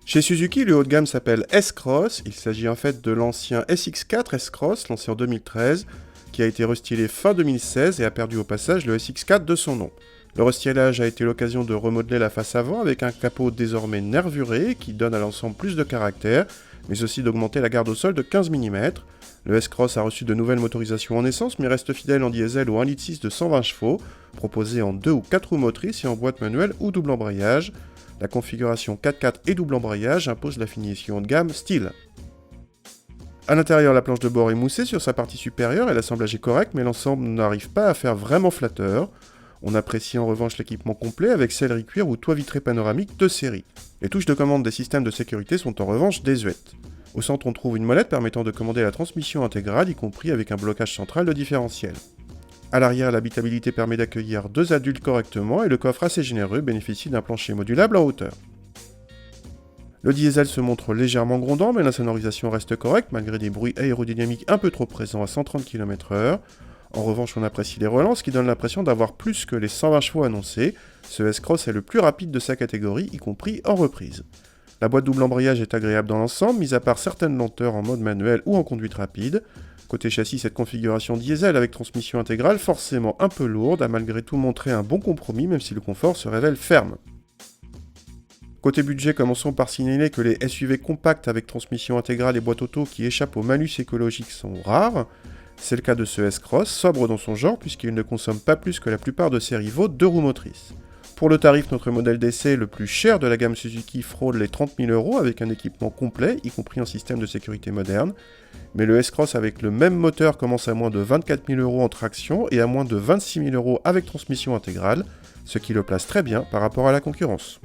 Chez Suzuki, le haut de gamme s'appelle S-Cross. Il s'agit en fait de l'ancien SX4 S-Cross, lancé en 2013, qui a été restylé fin 2016 et a perdu au passage le SX4 de son nom. Le restylage a été l'occasion de remodeler la face avant avec un capot désormais nervuré qui donne à l'ensemble plus de caractère, mais aussi d'augmenter la garde au sol de 15 mm. Le S-Cross a reçu de nouvelles motorisations en essence, mais reste fidèle en diesel ou 1,6 litre de 120 chevaux, proposé en 2 ou 4 roues motrices et en boîte manuelle ou double embrayage. La configuration 4x4 et double embrayage impose la finition de gamme style. A l'intérieur, la planche de bord est moussée sur sa partie supérieure et l'assemblage est correct, mais l'ensemble n'arrive pas à faire vraiment flatteur. On apprécie en revanche l'équipement complet avec sellerie cuir ou toit vitré panoramique de série. Les touches de commande des systèmes de sécurité sont en revanche désuètes. Au centre, on trouve une molette permettant de commander la transmission intégrale, y compris avec un blocage central de différentiel. A l'arrière, l'habitabilité permet d'accueillir 2 adultes correctement et le coffre assez généreux bénéficie d'un plancher modulable en hauteur. Le diesel se montre légèrement grondant, mais la sonorisation reste correcte malgré des bruits aérodynamiques un peu trop présents à 130 km/h. En revanche, on apprécie les relances qui donnent l'impression d'avoir plus que les 120 chevaux annoncés. Ce S-Cross est le plus rapide de sa catégorie, y compris en reprise. La boîte double embrayage est agréable dans l'ensemble, mis à part certaines lenteurs en mode manuel ou en conduite rapide. Côté châssis, cette configuration diesel avec transmission intégrale, forcément un peu lourde, a malgré tout montré un bon compromis, même si le confort se révèle ferme. Côté budget, commençons par signaler que les SUV compacts avec transmission intégrale et boîte auto qui échappent au malus écologique sont rares. C'est le cas de ce S-Cross, sobre dans son genre puisqu'il ne consomme pas plus que la plupart de ses rivaux 2 roues motrices. Pour le tarif, notre modèle d'essai le plus cher de la gamme Suzuki frôle les 30 000 € avec un équipement complet, y compris un système de sécurité moderne. Mais le S-Cross avec le même moteur commence à moins de 24 000 € en traction et à moins de 26 000 € avec transmission intégrale, ce qui le place très bien par rapport à la concurrence.